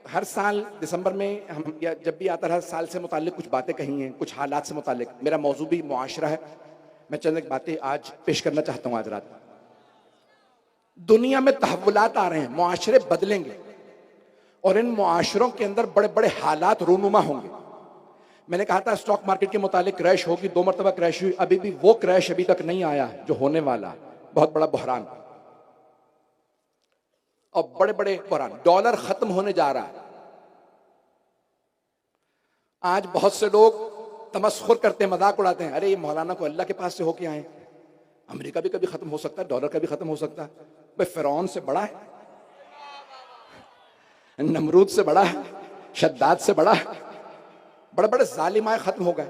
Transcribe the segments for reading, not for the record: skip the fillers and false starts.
हर साल दिसंबर में हम या जब भी आता है, हर साल से मुताल्लिक कुछ बातें कही हैं, कुछ हालात से मुताल्लिक। मेरा मौजू भी मुआशरा है। मैं चंद एक बातें आज पेश करना चाहता हूं। आज रात दुनिया में तहव्वुलात आ रहे हैं, मुआशरे बदलेंगे और इन मुआशरों के अंदर बड़े बड़े हालात रूनुमा होंगे। मैंने कहा था स्टॉक मार्केट के मुतालिक क्रैश होगी, 2 मरतबा क्रैश हुई, अभी भी वो क्रैश अभी तक नहीं आया जो होने वाला है। बहुत बड़ा बहरान और बड़े बड़े बहरान। डॉलर खत्म होने जा रहा है। आज बहुत से लोग तमस्खुर करते हैं, मजाक उड़ाते हैं, अरे ये मौलाना को अल्लाह के पास से होके आए, अमेरिका भी कभी खत्म हो सकता है, डॉलर का भी खत्म हो सकता है। भाई फिरौन से बड़ा है, नमरूद से बड़ा है, शद्दाद से बड़ा है, बड़े बड़े जालिमाए खत्म हो गए।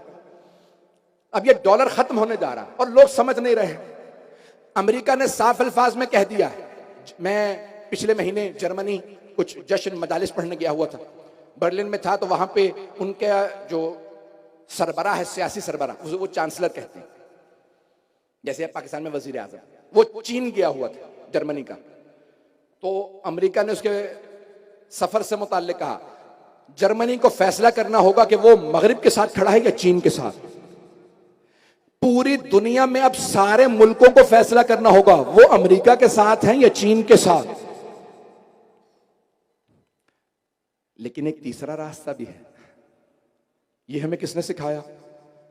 अब ये डॉलर खत्म होने जा रहा है और लोग समझ नहीं रहे। अमेरिका ने साफ अल्फाज में कह दिया है। मैं पिछले महीने जर्मनी कुछ जश्न मजालिस पढ़ने गया हुआ था, बर्लिन में था, तो वहां पे उनके जो सरबराह है, सियासी सरबराह, वो चांसलर कहते हैं, जैसे पाकिस्तान में वजीर आजम, वो चीन गया हुआ था, जर्मनी का। तो अमेरिका ने उसके सफर से मुताल्लिक कहा जर्मनी को फैसला करना होगा कि वो मगरिब के साथ खड़ा है या चीन के साथ। पूरी दुनिया में अब सारे मुल्कों को फैसला करना होगा वो अमेरिका के साथ हैं या चीन के साथ। लेकिन एक तीसरा रास्ता भी है। ये हमें किसने सिखाया?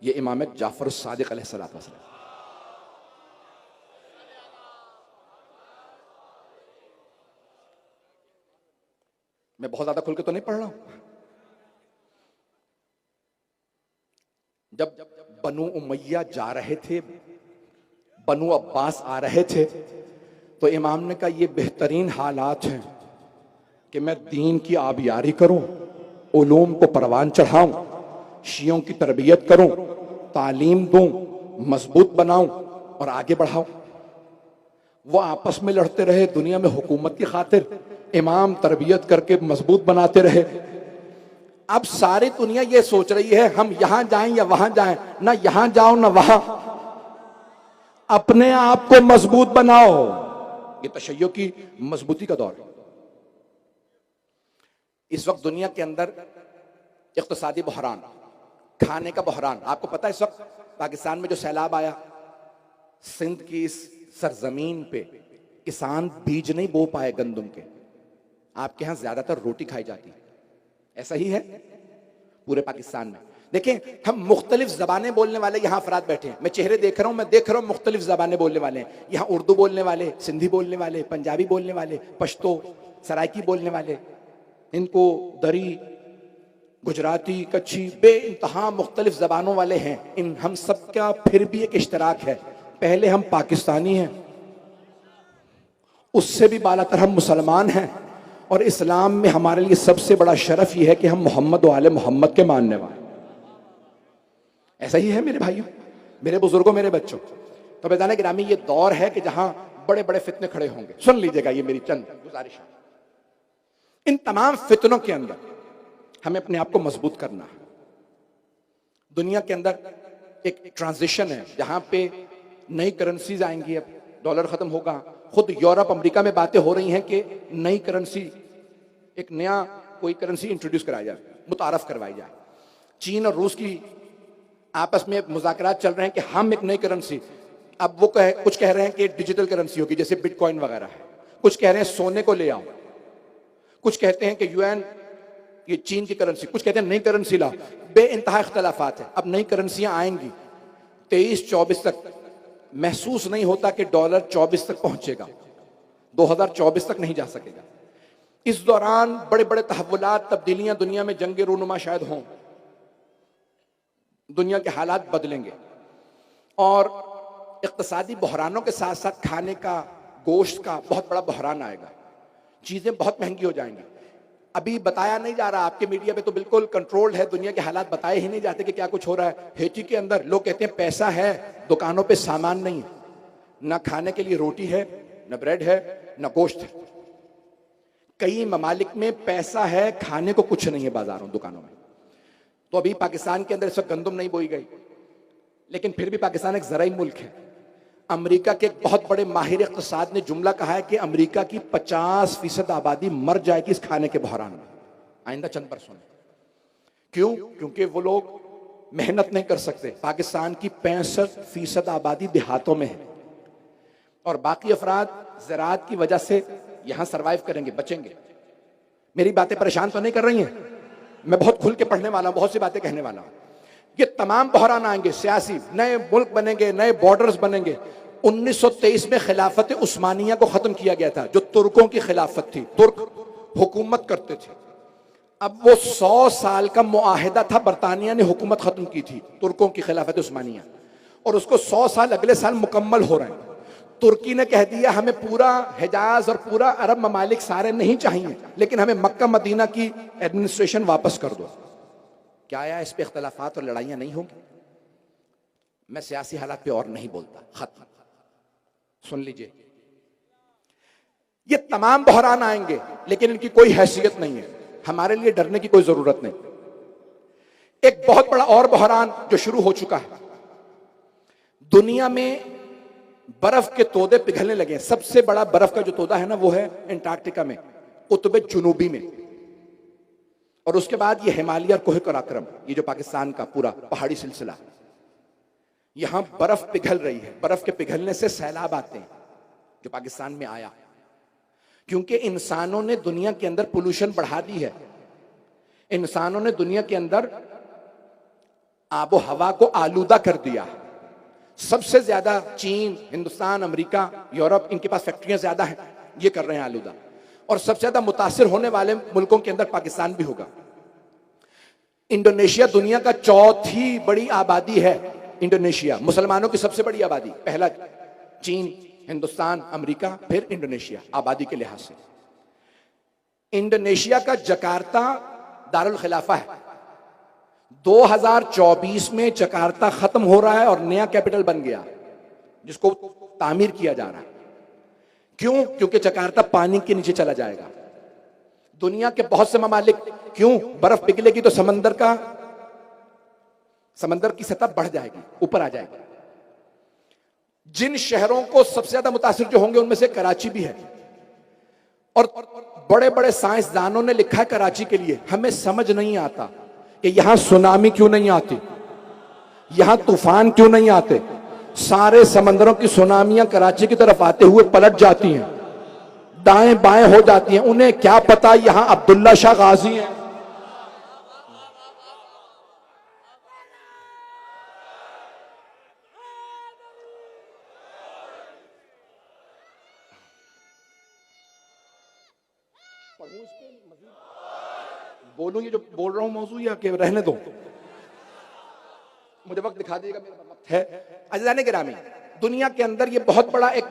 ये इमाम जाफर सादिक अलैहिस्सलाम। मैं बहुत ज्यादा खुल के तो नहीं पढ़ रहा हूं। जब बनु उमैया जा रहे थे, बनु अब्बास आ रहे थे, तो इमाम ने कहा ये बेहतरीन हालात हैं कि मैं दीन की आबियारी करूं, उलूम को परवान चढ़ाऊं, शियों की तरबियत करूं, तालीम दूं, मजबूत बनाऊं और आगे बढ़ाऊं। वो आपस में लड़ते रहे दुनिया में हुकूमत की खातिर, इमाम तरबियत करके मजबूत बनाते रहे। अब सारी दुनिया ये सोच रही है हम यहां जाएं या वहां जाएं, ना यहां जाओ ना वहां, अपने आप को मजबूत बनाओ। ये तशय्यो की मजबूती का दौर है। इस वक्त दुनिया के अंदर इक्तिसादी बहरान, खाने का बहरान। आपको पता है इस वक्त पाकिस्तान में जो सैलाब आया, सिंध की इस सरजमीन पे किसान बीज नहीं बो पाए गंदम के। आपके यहां ज्यादातर रोटी खाई जाती है, ऐसा ही है पूरे पाकिस्तान में। देखें, हम मुख्तलिफ जबानें बोलने वाले यहां अफराद बैठे हैं। मैं चेहरे देख रहा हूं, मैं देख रहा हूं मुख्तलिफ जबानें बोलने वाले हैं। यहां उर्दू बोलने वाले, सिंधी बोलने वाले, पंजाबी बोलने वाले, पश्तो, सराइकी बोलने वाले, इनको दरी, गुजराती, कच्छी, बेइंतहा मुख्तलिफ जबानों वाले हैं। इन हम सब का फिर भी एक इश्तराक है, पहले हम पाकिस्तानी हैं, उससे भी बालातर हम मुसलमान हैं, और इस्लाम में हमारे लिए सबसे बड़ा शरफ यह है कि हम मोहम्मद व आले मोहम्मद के मानने वाले। ऐसा ही है मेरे भाइयों, मेरे बुजुर्गों, मेरे बच्चों। तो बेदाना गिरामी, ये दौर है कि जहां बड़े बड़े फितने खड़े होंगे। सुन लीजिएगा, ये मेरी चंद गुजारिश है। इन तमाम फितनों के अंदर हमें अपने आप को मजबूत करना है। दुनिया के अंदर एक ट्रांजिशन है जहां पे नई करेंसीज आएंगी। अब डॉलर खत्म होगा। खुद यूरोप, अमेरिका में बातें हो रही हैं कि नई करेंसी, एक नया कोई करेंसी इंट्रोड्यूस कराई जाए, मुतारफ करवाई जाए। चीन और रूस की आपस में मुज़ाकरात चल रहे हैं कि हम एक नई करेंसी, अब वो कुछ कह रहे हैं कि डिजिटल करेंसी होगी जैसे बिटकॉइन वगैरह है, कुछ कह रहे हैं सोने को ले आओ, कुछ कहते हैं कि यूएन, ये चीन की करेंसी, कुछ कहते हैं नई करेंसी लाओ। बेइंतहा इख्तलाफात है। अब नई करेंसियां आएंगी 23-24 तक। महसूस नहीं होता कि डॉलर 24 तक पहुंचेगा, 2024 तक नहीं जा सकेगा। इस दौरान बड़े बड़े तहव्वुलात, तब्दीलियां दुनिया में, जंग रूनुमा शायद हों, दुनिया के हालात बदलेंगे और इक्तिसादी बहरानों के साथ साथ खाने का, गोश्त का बहुत बड़ा बहरान आएगा। चीजें बहुत महंगी हो जाएंगी। अभी बताया नहीं जा रहा, आपके मीडिया पे तो बिल्कुल कंट्रोल्ड है, दुनिया के हालात बताए ही नहीं जाते कि क्या कुछ हो रहा है। हेटी के अंदर लोग कहते हैं पैसा है, दुकानों पे सामान नहीं है, ना खाने के लिए रोटी है, ना ब्रेड है, ना गोश्त है। कई ममालिक में पैसा है, खाने को कुछ नहीं है बाजारों, दुकानों में। तो अभी पाकिस्तान के अंदर इस वक्त गंदम नहीं बोई गई, लेकिन फिर भी पाकिस्तान एक ज़राई मुल्क है। अमेरिका के एक बहुत बड़े माहिर इक़्तिसाद ने जुमला कहा है कि अमेरिका की 50% आबादी मर जाएगी इस खाने के बहरान में। आइंदा चंद बरसों में। क्यों? क्योंकि वो लोग मेहनत नहीं कर सकते। पाकिस्तान की 65% आबादी देहातों में है और बाकी अफराद ज़राअत की वजह से यहां सरवाइव करेंगे, बचेंगे। मेरी बातें परेशान तो नहीं कर रही हैं? मैं बहुत खुल के पढ़ने वाला हूं, बहुत सी बातें कहने वाला हूं। ये तमाम बहरान आएंगे, सियासी, नए मुल्क बनेंगे, नए बॉर्डर्स बनेंगे। 1923 में खिलाफत उस्मानिया को खत्म किया गया था, जो तुर्कों की खिलाफत थी, तुर्क हुकूमत करते थे। अब वो 100 साल का मुआहिदा था, बरतानिया ने हुकूमत खत्म की थी तुर्कों की खिलाफत उस्मानिया, और उसको 100 साल अगले साल मुकम्मल हो रहे हैं। तुर्की ने कह दिया हमें पूरा हिजाज और पूरा अरब ममालिक सारे नहीं चाहिए, लेकिन हमें मक्का मदीना की एडमिनिस्ट्रेशन वापस कर दो। क्या आया इस पे इख्तलाफात और लड़ाइयां नहीं होंगी? मैं सियासी हालात पे और नहीं बोलता, खत्म। सुन लीजिए, ये तमाम बहरान आएंगे लेकिन इनकी कोई हैसियत नहीं है, हमारे लिए डरने की कोई जरूरत नहीं। एक बहुत बड़ा और बहरान जो शुरू हो चुका है, दुनिया में बर्फ के तोदे पिघलने लगे हैं। सबसे बड़ा बर्फ का जो तोदा है ना, वो है अंटार्कटिका में, कुतुब जुनूबी में। और उसके बाद ये हिमालय और कोह कराक्रम, ये जो पाकिस्तान का पूरा पहाड़ी सिलसिला, यहां बर्फ पिघल रही है। बर्फ के पिघलने से सैलाब आते हैं, जो पाकिस्तान में आया, क्योंकि इंसानों ने दुनिया के अंदर पोल्यूशन बढ़ा दी है। इंसानों ने दुनिया के अंदर आबो हवा को आलूदा कर दिया। सबसे ज्यादा चीन, हिंदुस्तान, अमेरिका, यूरोप, इनके पास फैक्ट्रियां ज्यादा हैं, ये कर रहे हैं आलूदा। और सबसे ज्यादा मुतासिर होने वाले मुल्कों के अंदर पाकिस्तान भी होगा। इंडोनेशिया दुनिया का चौथी बड़ी आबादी है। इंडोनेशिया मुसलमानों की सबसे बड़ी आबादी, पहला चीन, हिंदुस्तान, अमेरिका, फिर इंडोनेशिया आबादी के लिहाज से। इंडोनेशिया का जकार्ता दारुल खिलाफा है। 2024 में जकार्ता खत्म हो रहा है और नया कैपिटल बन गया, जिसको तामीर किया जा रहा है। क्यों? क्योंकि जकार्ता पानी के नीचे चला जाएगा। दुनिया के बहुत से ममालिक, क्यों? बर्फ पिघलेगी तो समंदर की सतह बढ़ जाएगी, ऊपर आ जाएगी। जिन शहरों को सबसे ज्यादा मुतासिर जो होंगे उनमें से कराची भी है। और बड़े बड़े साइंसदानों ने लिखा है कराची के लिए। हमें समझ नहीं आता कि यहां सुनामी क्यों नहीं आती, यहां तूफान क्यों नहीं आते। सारे समंदरों की सुनामियां कराची की तरफ आते हुए पलट जाती हैं, दाएं बाएं हो जाती हैं। उन्हें क्या पता यहां अब्दुल्ला शाह गाजी हैं। बोलूं ये जो बोल रहा हूं मौजूद, या कि रहने दो? मुझे वक्त दिखा देगा, मेरा वक्त है। अज़ीज़ान गिरामी, दुनिया के अंदर ये एक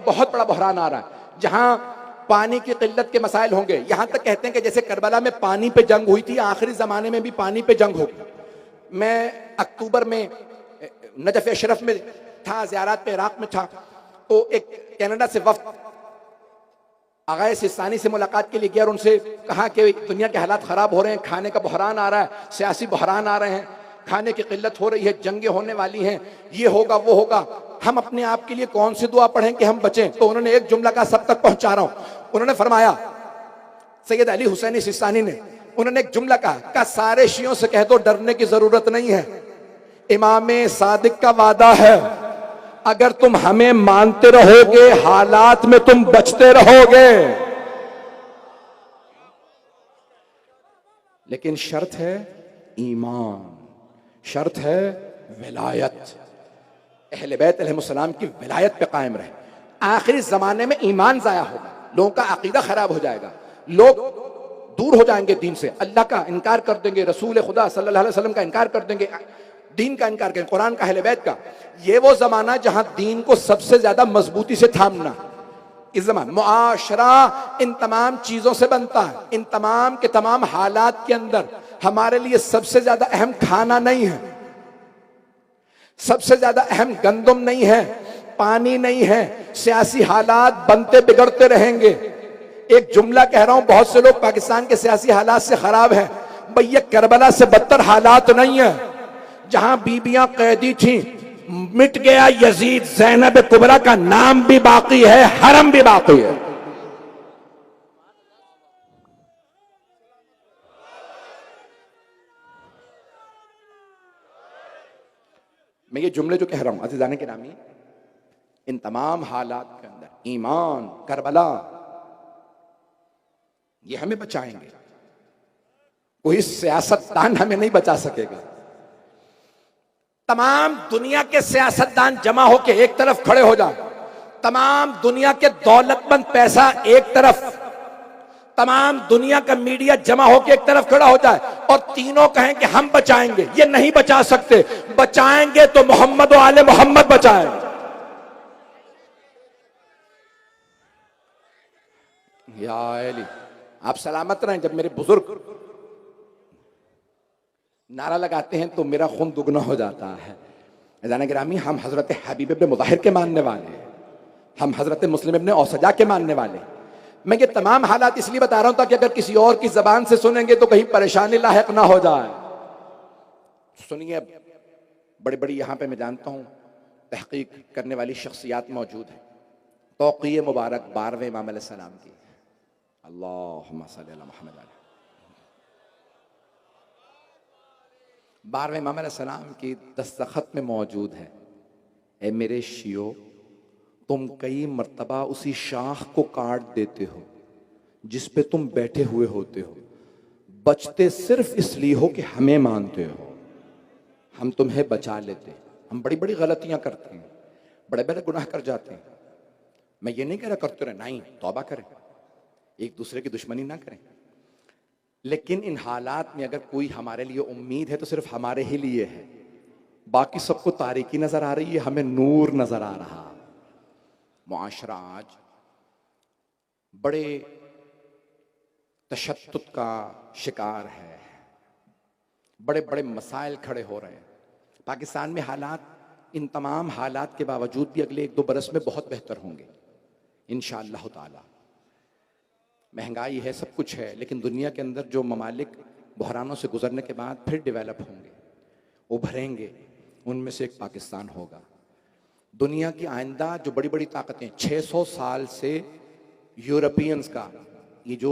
बहुत बड़ा बहरान आ रहा है, जहां पानी की किल्लत के मसाइल होंगे। यहां तक कहते हैं कि जैसे करबला में पानी पे जंग हुई थी, आखिरी जमाने में भी पानी पे जंग होगी। मैं अक्टूबर में नजफ अशरफ में था, ज़ियारत पे इराक में था, तो एक कनाडा से वफ्द आगाए सिस्तानी से मुलाकात के लिए गया और उनसे कहा कि दुनिया के हालात खराब हो रहे हैं, खाने का बहरान आ रहा है, सियासी बहरान आ रहे हैं, खाने की किल्लत हो रही है, जंगें होने वाली हैं, ये होगा वो होगा, हम अपने आप के लिए कौन सी दुआ पढ़ें कि हम बचें। तो उन्होंने एक जुमला कहा, सब तक पहुंचा रहा हूं। उन्होंने फरमाया, सैयद अली हुसैनी सिस्तानी ने, उन्होंने एक जुमला कहा, सारे शियों से कह दो डरने की जरूरत नहीं है, इमाम सादिक का वादा है, अगर तुम हमें मानते रहोगे हालात में तुम बचते रहोगे, लेकिन शर्त है ईमान, शर्त है विलायत, अहले बैत अलैहिस्सलाम की विलायत पे कायम रहे। आखिरी जमाने में ईमान जाया होगा, लोगों का अकीदा खराब हो जाएगा, लोग दूर हो जाएंगे दीन से, अल्लाह का इनकार कर देंगे, रसूल खुदा सल्लल्लाहु अलैहि वसल्लम का इनकार कर देंगे, दीन का इनकार करें, कुरान का, अहले बैत का। ये वो जमाना जहां दीन को सबसे ज्यादा मजबूती से थामना, इस जमाने मुआशरा इन तमाम चीजों से बनता है। इन तमाम के तमाम हालात के अंदर हमारे लिए सबसे ज्यादा अहम खाना नहीं है, सबसे ज्यादा अहम गंदम नहीं है, पानी नहीं है। सियासी हालात बनते बिगड़ते रहेंगे। एक जुमला कह रहा हूं, बहुत से लोग पाकिस्तान के सियासी हालात से खराब है, भैया करबला से बदतर हालात नहीं है, जहां बीबियां कैदी थीं, मिट गया यजीद, ज़ैनब कुबरा का नाम भी बाकी है, हरम भी बाकी है। मैं ये जुमले जो कह रहा हूं अज़ीज़ान गिरामी, इन तमाम हालात के अंदर ईमान, करबला, ये हमें बचाएंगे। कोई सियासतदान हमें नहीं बचा सकेगा। तमाम दुनिया के सियासतदान जमा होके एक तरफ खड़े हो जाए, तमाम दुनिया के दौलतमंद पैसा एक तरफ, तमाम दुनिया का मीडिया जमा होके एक तरफ खड़ा हो जाए और तीनों कहें कि हम बचाएंगे, ये नहीं बचा सकते। बचाएंगे तो मोहम्मद व आले मोहम्मद बचाएंगे। या अली, आप सलामत रहें। जब मेरे बुजुर्ग नारा लगाते हैं तो मेरा खून दुगना हो जाता है। अज़ीज़ान गिरामी, हम हजरत हबीब इब्न मुताहिर के मानने वाले हैं, हम हजरत मुस्लिम इब्न औसजा के मानने वाले। मैं ये तमाम हालात इसलिए बता रहा हूं ताकि अगर किसी और की जबान से सुनेंगे तो कहीं परेशानी लायक ना हो जाए। सुनिए, बड़ी बड़ी यहां पे मैं जानता हूं तहकीक करने वाली शख्सियात मौजूद है। तौक़ीए मुबारक 12वें इमाम अलैहिस्सलाम की, अल्लाहुम्मा सल्ली अला मुहम्मद, 12वें इमाम अलैहिस्सलाम की दस्तखत में मौजूद है, ए मेरे शियो, तुम कई मर्तबा उसी शाख को काट देते हो जिस पे तुम बैठे हुए होते हो, बचते सिर्फ इसलिए हो कि हमें मानते हो, हम तुम्हें बचा लेते। हम बड़ी बड़ी गलतियां करते हैं, बड़े बड़े गुनाह कर जाते हैं। मैं ये नहीं कह रहा करते रहे, नहीं, तौबा करें, एक दूसरे की दुश्मनी ना करें। लेकिन इन हालात में अगर कोई हमारे लिए उम्मीद है तो सिर्फ हमारे ही लिए है। बाकी सबको तारीकी नजर आ रही है, हमें नूर नजर आ रहा। मुआशरा आज बड़े तशद्दुद का शिकार है, बड़े बड़े मसाइल खड़े हो रहे हैं। पाकिस्तान में हालात, इन तमाम हालात के बावजूद भी अगले 1-2 बरस में बहुत बेहतर होंगे इंशाअल्लाह ताला। महंगाई है, सब कुछ है, लेकिन दुनिया के अंदर जो ममालिक बहरानों से गुजरने के बाद फिर डेवलप होंगे, उभरेंगे, उनमें से एक पाकिस्तान होगा। दुनिया की आइंदा जो बड़ी बड़ी ताकतें, 600 साल से यूरोपियंस का, ये जो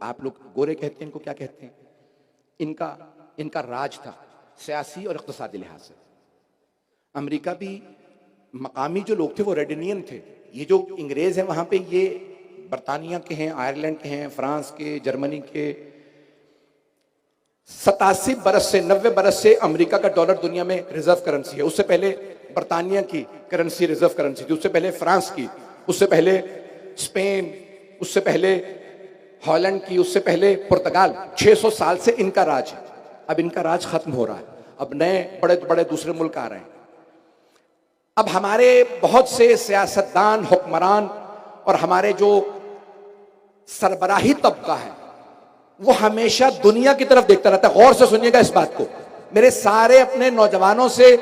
आप लोग गोरे कहते हैं, इनको क्या कहते हैं, इनका राज था सियासी और इक़्तिसादी लिहाज से। अमेरिका भी, मकामी जो लोग थे वो रेडिनियन थे। ये जो अंग्रेज हैं वहां पे, ये बरतानिया के हैं, आयरलैंड के हैं, फ्रांस के, जर्मनी के। 87 बरस से 90 बरस से अमेरिका का डॉलर दुनिया में रिजर्व करेंसी है। उससे पहले बरतानिया की करेंसी रिजर्व करेंसी थी, उससे पहले फ्रांस की, उससे पहले स्पेन, उससे पहले हॉलैंड की, उससे पहले पुर्तगाल। 600 साल से इनका राज है। अब इनका राज खत्म हो रहा है, अब नए बड़े बड़े दूसरे मुल्क आ रहे हैं। अब हमारे बहुत से सियासतदान, हुक्मरान और हमारे जो सरबराही तबका है वो हमेशा दुनिया की तरफ देखता रहता है। गौर से सुनिएगा इस बात को। मेरे सारे अपने नौजवानों से,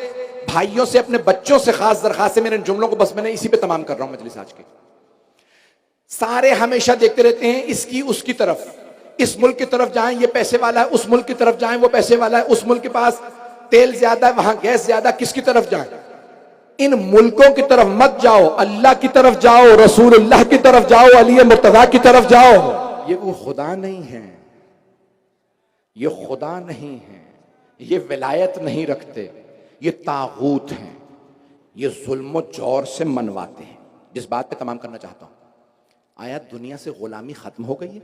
भाइयों से, अपने बच्चों से खास दरखास्त है, मेरे जुमलों को बस मैंने इसी पे तमाम कर रहा हूं मजलिस आज की। सारे हमेशा देखते रहते हैं इसकी उसकी तरफ, इस मुल्क की तरफ जाएं ये पैसे वाला है, उस मुल्क की तरफ जाएं वो पैसे वाला है, उस मुल्क के पास तेल ज्यादा है, वहां गैस ज्यादा, किसकी तरफ जाएं? इन मुल्कों की तरफ मत जाओ, अल्लाह की तरफ जाओ, रसूलुल्लाह की तरफ जाओ, अली मुर्तजा की तरफ जाओ। ये वो खुदा नहीं है, ये खुदा नहीं है, ये विलायत नहीं रखते, ये तागूत हैं, ये जुल्म जौर से मनवाते हैं। जिस बात पे तमाम करना चाहता हूं, आया दुनिया से गुलामी खत्म हो गई है?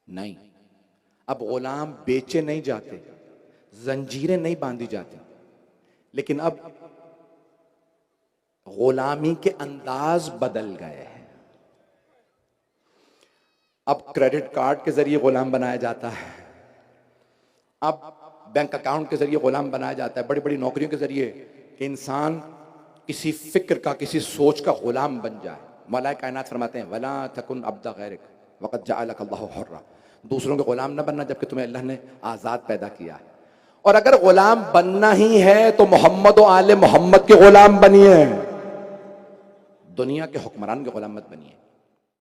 नहीं। अब गुलाम बेचे नहीं जाते, जंजीरें नहीं बांधी जाती, लेकिन अब गुलामी के अंदाज बदल गए हैं। अब क्रेडिट कार्ड के जरिए गुलाम बनाया जाता है, अब बैंक अकाउंट के जरिए गुलाम बनाया जाता है, बड़ी बड़ी नौकरियों के जरिए कि इंसान किसी फिक्र का, किसी सोच का गुलाम बन जाए। मौला कायनात फरमाते हैं, वला तकुन अब्दा गैरिक वक़द जअलक अल्लाहु हुर्रा। दूसरों के गुलाम न बनना जबकि तुम्हें अल्लाह ने आजाद पैदा किया है। और अगर गुलाम बनना ही है तो मोहम्मद और आले मोहम्मद के गुलाम बनिए, दुनिया के हुक्मरान के गुलाम मत बनिए।